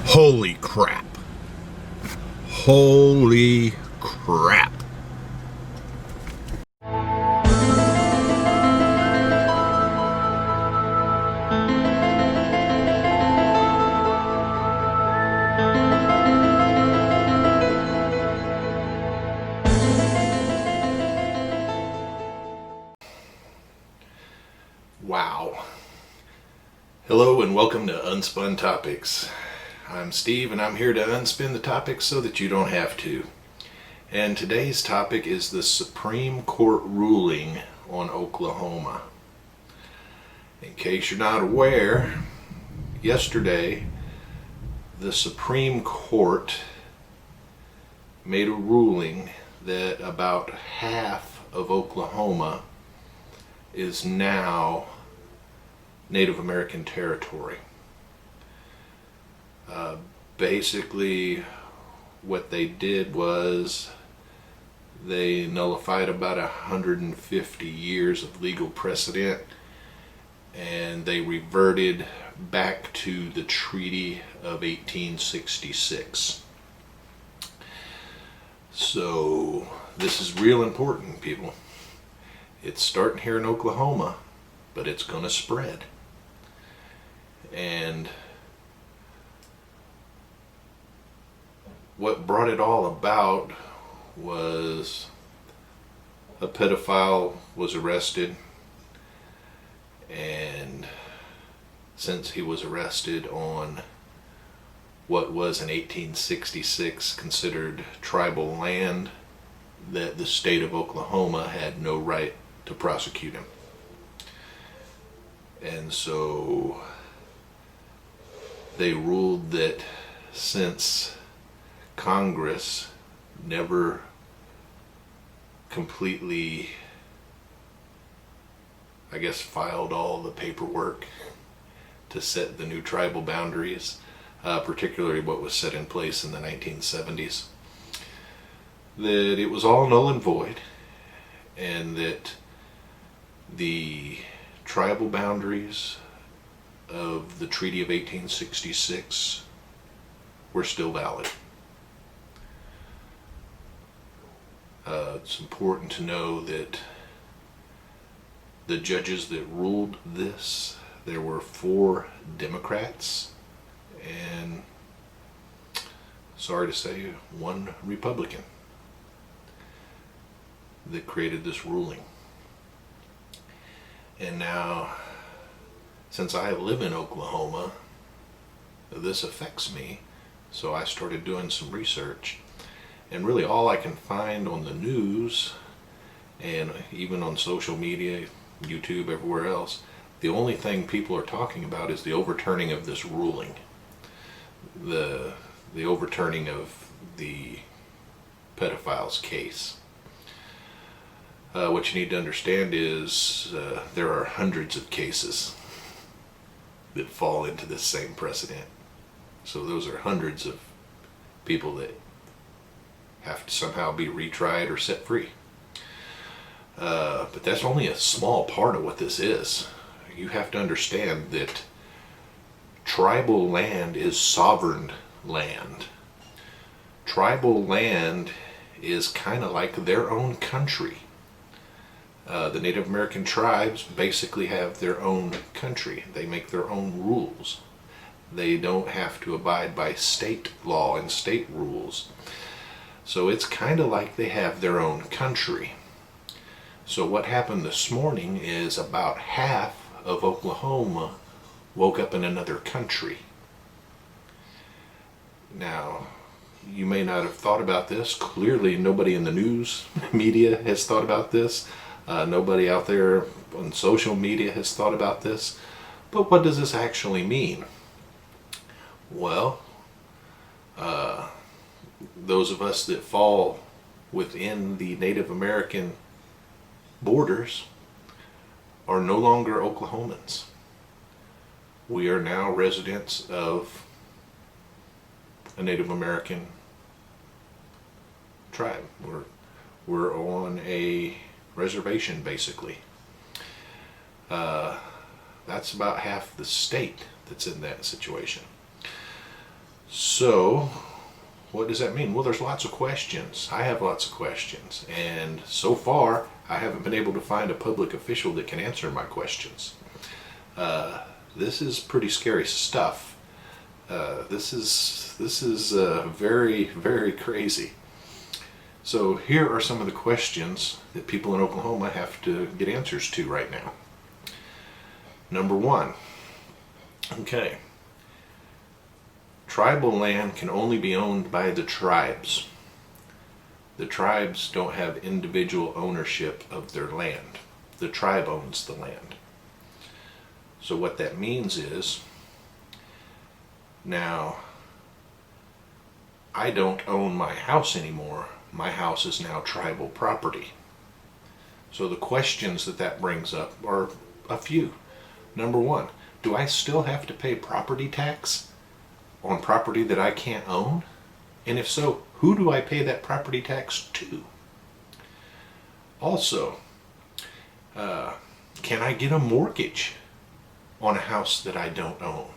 Holy crap. Holy crap. Wow. Hello and welcome to Unspun Topics. I'm Steve and I'm here to unspin the topics so that you don't have to. And today's topic is the Supreme Court ruling on Oklahoma. In case you're not aware, yesterday the Supreme Court made a ruling that about half of Oklahoma is now Native American territory. Basically, what they did was they nullified about 150 years of legal precedent, and they reverted back to the Treaty of 1866. So this is real important, people. It's starting here in Oklahoma, but it's going to spread. And what brought it all about was a pedophile was arrested, and since he was arrested on what was in 1866 considered tribal land, that the state of Oklahoma had no right to prosecute him. And so they ruled that since Congress never completely, filed all the paperwork to set the new tribal boundaries, particularly what was set in place in the 1970s, that it was all null and void, and that the tribal boundaries of the Treaty of 1866 were still valid. It's important to know that the judges that ruled this, there were 4 Democrats and, sorry to say, 1 Republican that created this ruling. And now, since I live in Oklahoma, this affects me, so I started doing some research. And really all I can find on the news, and even on social media, YouTube, everywhere else, the only thing people are talking about is the overturning of this ruling. The overturning of the pedophile's case. What you need to understand is there are hundreds of cases that fall into this same precedent. So those are hundreds of people that have to somehow be retried or set free. But that's only a small part of what this is. You have to understand that tribal land is sovereign land. Tribal land is kind of like their own country. The Native American tribes basically have their own country. They make their own rules. They don't have to abide by state law and state rules. So it's kind of like they have their own country. So what happened this morning is about half of Oklahoma woke up in another country. Now, you may not have thought about this. Clearly, nobody in the news media has thought about this. Nobody out there on social media has thought about this. But what does this actually mean? Well, those of us that fall within the Native American borders are no longer Oklahomans. We are now residents of a Native American tribe. We're on a reservation, basically. That's about half the state that's in that situation. So, what does that mean? Well, there's lots of questions. I have lots of questions. And so far, I haven't been able to find a public official that can answer my questions. This is pretty scary stuff. This is very, very crazy. So here are some of the questions that people in Oklahoma have to get answers to right now. Number one, okay, tribal land can only be owned by the tribes. The tribes don't have individual ownership of their land. The tribe owns the land. So what that means is, now, I don't own my house anymore. My house is now tribal property. So the questions that brings up are a few. Number one, do I still have to pay property tax on property that I can't own? And if so, who do I pay that property tax to? Also, can I get a mortgage on a house that I don't own?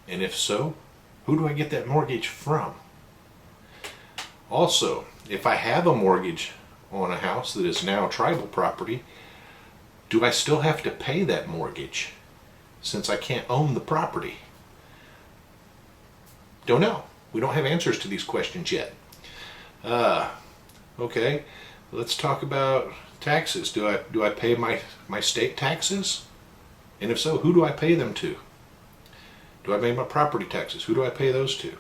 And if so, who do I get that mortgage from? Also, if I have a mortgage on a house that is now tribal property, do I still have to pay that mortgage since I can't own the property? Don't know. We don't have answers to these questions yet. Okay, let's talk about taxes. Do I pay my state taxes? And if so, who do I pay them to? Do I pay my property taxes? Who do I pay those to?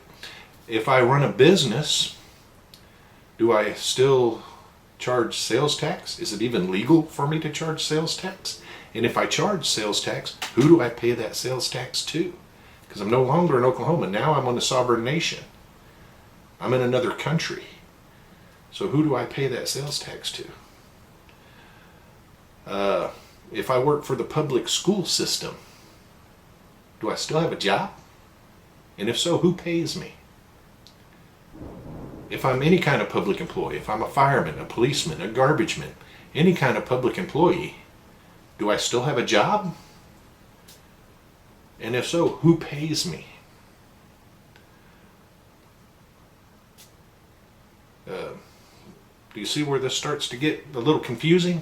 If I run a business, do I still charge sales tax? Is it even legal for me to charge sales tax? And if I charge sales tax, who do I pay that sales tax to? Because I'm no longer in Oklahoma. Now I'm on a sovereign nation. I'm in another country. So who do I pay that sales tax to? If I work for the public school system, do I still have a job? And if so, who pays me? If I'm any kind of public employee, if I'm a fireman, a policeman, a garbage man, any kind of public employee, do I still have a job? And if so, who pays me? Do you see where this starts to get a little confusing?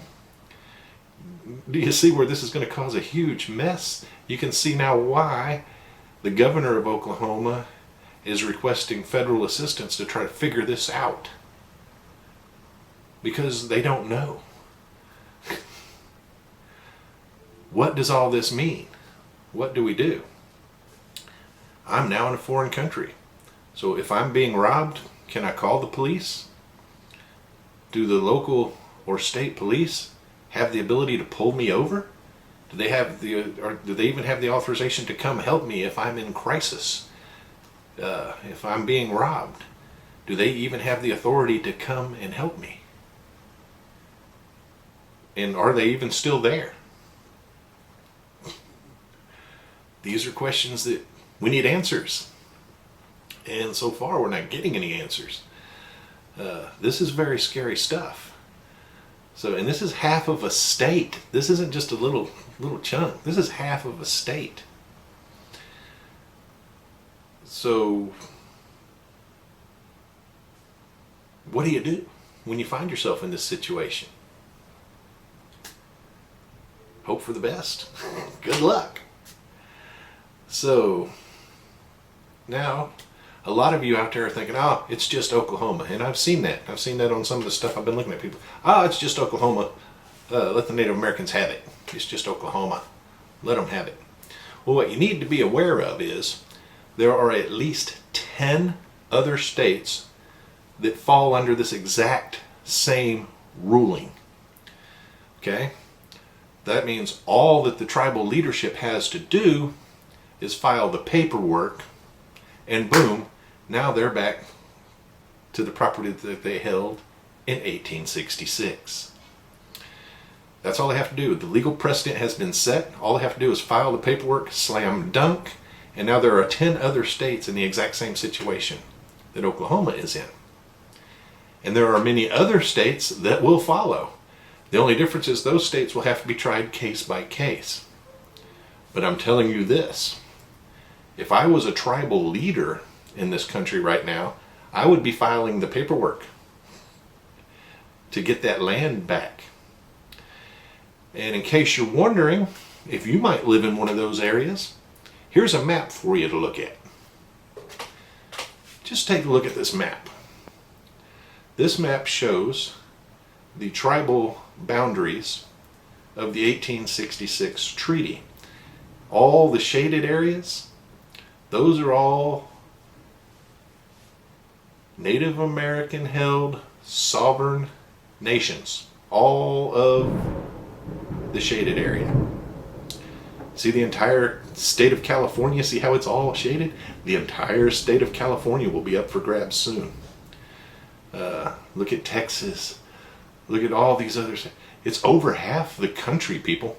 Do you see where this is going to cause a huge mess? You can see now why the governor of Oklahoma is requesting federal assistance to try to figure this out. Because they don't know. What does all this mean? What do we do? I'm now in a foreign country. So if I'm being robbed, can I call the police? Do the local or state police have the ability to pull me over? Do they even have the authorization to come help me if I'm in crisis? If I'm being robbed, do they even have the authority to come and help me? And are they even still there? These are questions that we need answers. And so far we're not getting any answers. This is very scary stuff. So, and this is half of a state. This isn't just a little chunk. This is half of a state. So, what do you do when you find yourself in this situation? Hope for the best. Good luck. So, now, a lot of you out there are thinking, oh, it's just Oklahoma. And I've seen that. I've seen that on some of the stuff I've been looking at people. Oh, it's just Oklahoma. Let the Native Americans have it. It's just Oklahoma. Let them have it. Well, what you need to be aware of is there are at least 10 other states that fall under this exact same ruling. Okay? That means all that the tribal leadership has to do is file the paperwork, and boom, now they're back to the property that they held in 1866. That's all they have to do. The legal precedent has been set. All they have to do is file the paperwork, slam dunk, and now there are 10 other states in the exact same situation that Oklahoma is in. And there are many other states that will follow. The only difference is those states will have to be tried case by case. But I'm telling you this, if I was a tribal leader in this country right now, I would be filing the paperwork to get that land back. And in case you're wondering if you might live in one of those areas, here's a map for you to look at. Just take a look at this map. This map shows the tribal boundaries of the 1866 treaty. All the shaded areas, those are all Native American held sovereign nations. All of the shaded area. See the entire state of California? See how it's all shaded? The entire state of California will be up for grabs soon. Look at Texas. Look at all these others. It's over half the country, people.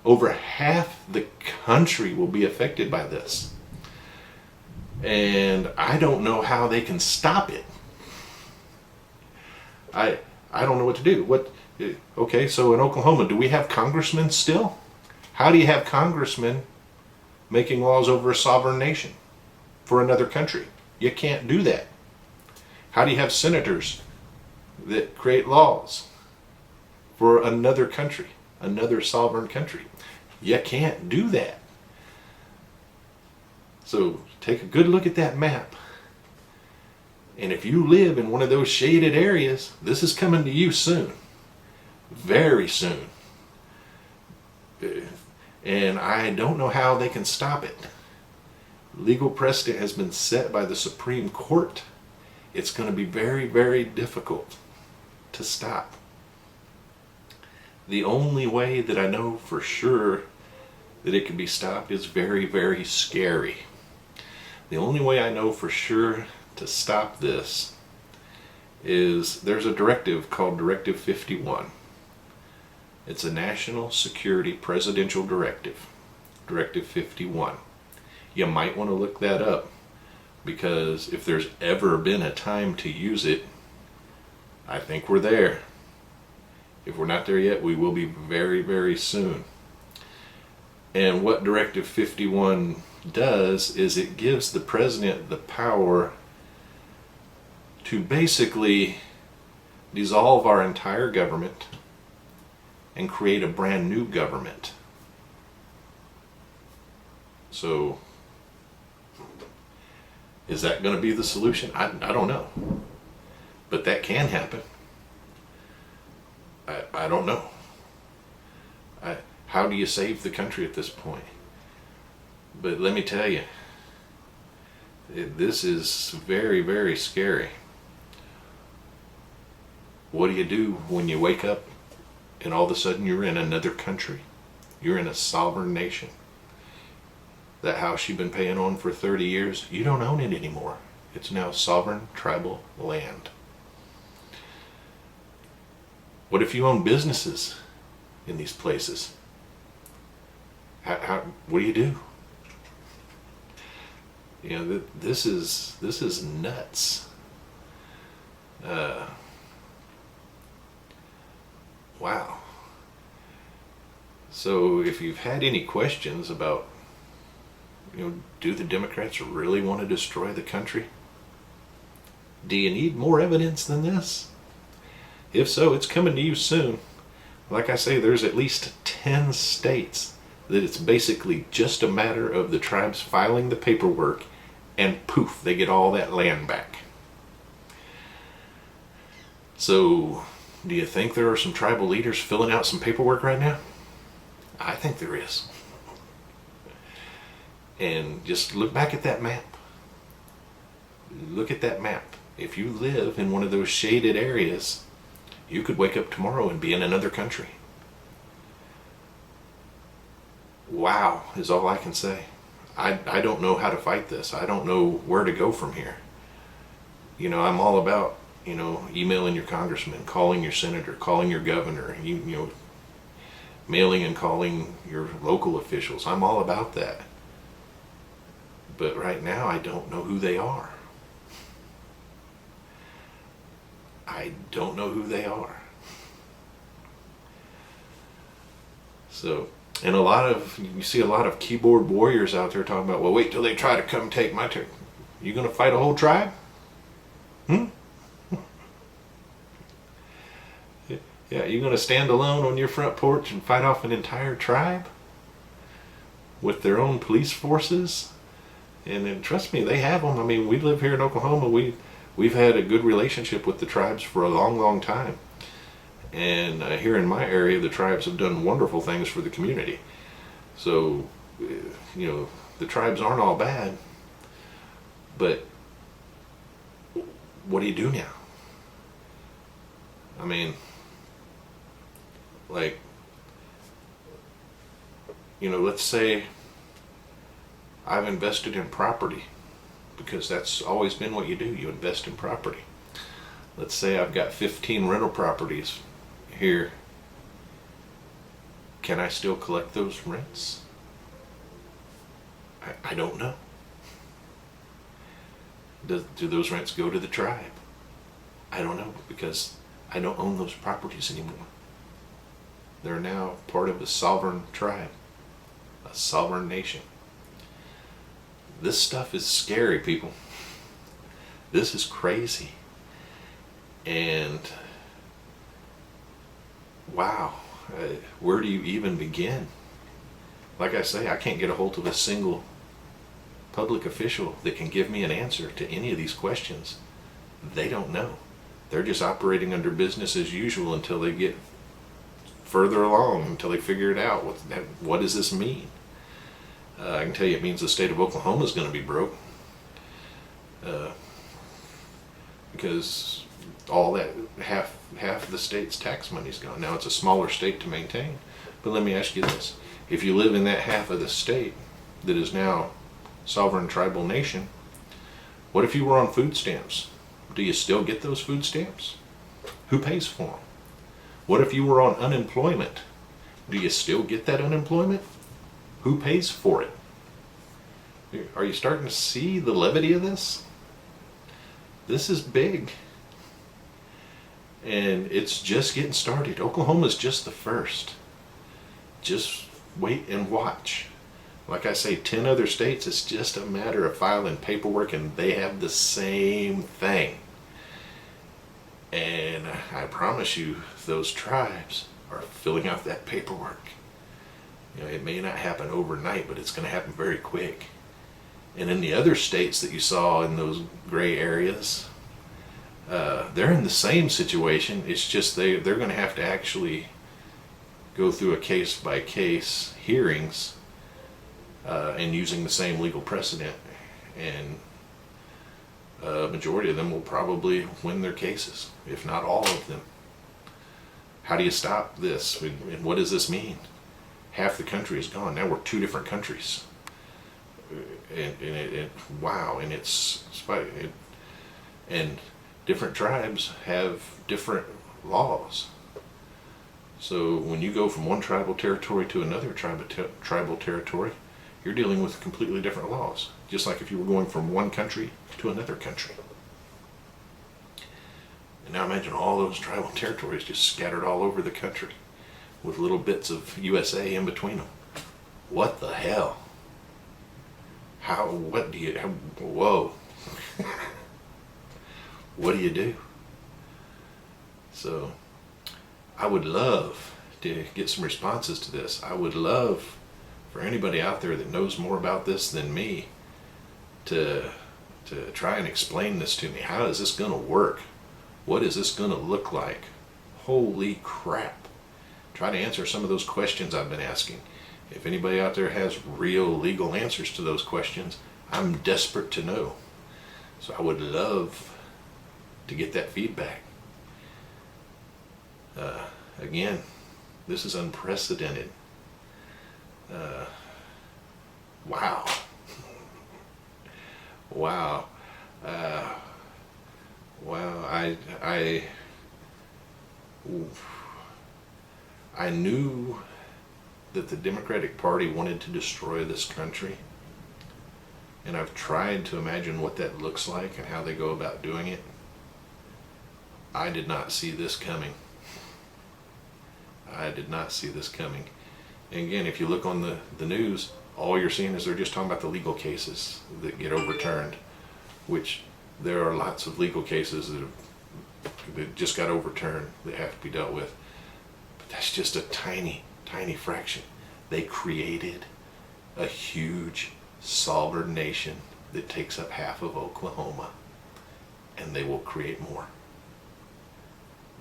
Over half the country will be affected by this. And I don't know how they can stop it. I don't know what to do. Okay, so in Oklahoma, do we have congressmen still? How do you have congressmen making laws over a sovereign nation for another country? You can't do that. How do you have senators that create laws for another country, another sovereign country? You can't do that. So take a good look at that map. And if you live in one of those shaded areas, this is coming to you soon. Very soon. And I don't know how they can stop it. Legal precedent has been set by the Supreme Court. It's going to be very, very difficult to stop. The only way that I know for sure that it can be stopped is very, very scary. The only way I know for sure to stop this is there's a directive called Directive 51. It's a national security presidential directive, Directive 51. You might want to look that up, because if there's ever been a time to use it, I think we're there. If we're not there yet, we will be very, very soon. And what Directive 51 does is it gives the president the power to basically dissolve our entire government and create a brand new government. So, is that going to be the solution? I don't know. But that can happen. I don't know. How do you save the country at this point? But let me tell you, this is very, very scary. What do you do when you wake up and all of a sudden you're in another country? You're in a sovereign nation. That house you've been paying on for 30 years, you don't own it anymore. It's now sovereign tribal land. What if you own businesses in these places? What do you do? You know, this is nuts. Wow. So if you've had any questions about, do the Democrats really want to destroy the country? Do you need more evidence than this? If so, it's coming to you soon. Like I say, there's at least 10 states that it's basically just a matter of the tribes filing the paperwork and poof, they get all that land back. So, do you think there are some tribal leaders filling out some paperwork right now? I think there is. And just look back at that map. Look at that map. If you live in one of those shaded areas, you could wake up tomorrow and be in another country. Wow, is all I can say. I don't know how to fight this. I don't know where to go from here. I'm all about, emailing your congressman, calling your senator, calling your governor, mailing and calling your local officials. I'm all about that. But right now, I don't know who they are. I don't know who they are. So, and you see a lot of keyboard warriors out there talking about, well, wait till they try to come take my turn. You gonna fight a whole tribe? Hmm? Yeah, you gonna stand alone on your front porch and fight off an entire tribe with their own police forces? And then, trust me, they have them. I mean, we live here in Oklahoma. We've had a good relationship with the tribes for a long, long time. And here in my area, the tribes have done wonderful things for the community. So, the tribes aren't all bad. But what do you do now? I mean, like, let's say I've invested in property, because that's always been what you do. You invest in property. Let's say I've got 15 rental properties here. Can I still collect those rents? I don't know. Do those rents go to the tribe? I don't know, because I don't own those properties anymore. They're now part of a sovereign tribe, a sovereign nation. This stuff is scary, people. This is crazy. And wow, where do you even begin? Like I say, I can't get a hold of a single public official that can give me an answer to any of these questions. They don't know. They're just operating under business as usual until they get further along, until they figure it out. What does this mean? I can tell you it means the state of Oklahoma is going to be broke, because all that half the state's tax money's gone. Now, it's a smaller state to maintain, but let me ask you this: if you live in that half of the state that is now sovereign tribal nation, what if you were on food stamps? Do you still get those food stamps? Who pays for them? What if you were on unemployment? Do you still get that unemployment? Who pays for it? Are you starting to see the levity of this? This is big. And it's just getting started. Oklahoma's just the first. Just wait and watch. Like I say, 10 other states, it's just a matter of filing paperwork, and they have the same thing. And I promise you, those tribes are filling out that paperwork. It may not happen overnight, but it's going to happen very quick. And in the other states that you saw in those gray areas, they're in the same situation. It's just they're going to have to actually go through a case-by-case hearings, and using the same legal precedent. And a majority of them will probably win their cases, if not all of them. How do you stop this? And what does this mean? Half the country is gone. Now we're two different countries. Wow, and and different tribes have different laws. So when you go from one tribal territory to another tribal territory, you're dealing with completely different laws. Just like if you were going from one country to another country. And now imagine all those tribal territories just scattered all over the country, with little bits of USA in between them. What the hell? Whoa. What do you do? So, I would love to get some responses to this. I would love for anybody out there that knows more about this than me to try and explain this to me. How is this going to work? What is this going to look like? Holy crap. Try to answer some of those questions I've been asking. If anybody out there has real legal answers to those questions, I'm desperate to know. So I would love to get that feedback. Again, this is unprecedented. Wow. Wow. Wow. I knew that the Democratic Party wanted to destroy this country, and I've tried to imagine what that looks like and how they go about doing it. I did not see this coming. I did not see this coming. And again, if you look on the news, all you're seeing is they're just talking about the legal cases that get overturned. which there are lots of legal cases that just got overturned that have to be dealt with. But that's just a tiny, tiny fraction. They created a huge sovereign nation that takes up half of Oklahoma, and they will create more.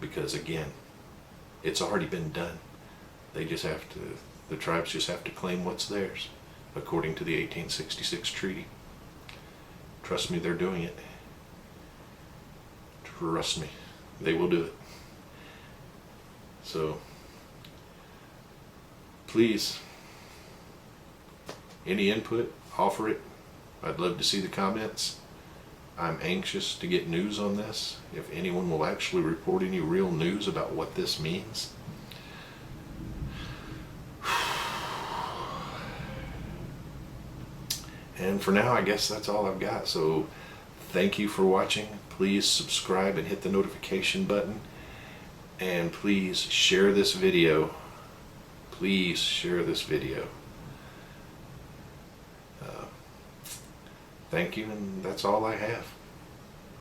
Because again, it's already been done. They just have to, the tribes just have to claim what's theirs, according to the 1866 treaty. Trust me, they're doing it. Trust me, they will do it. So, please, any input, offer it. I'd love to see the comments. I'm anxious to get news on this. If anyone will actually report any real news about what this means. And for now, I guess that's all I've got. So thank you for watching. Please subscribe and hit the notification button. And please share this video. Please share this video. Thank you, and that's all I have.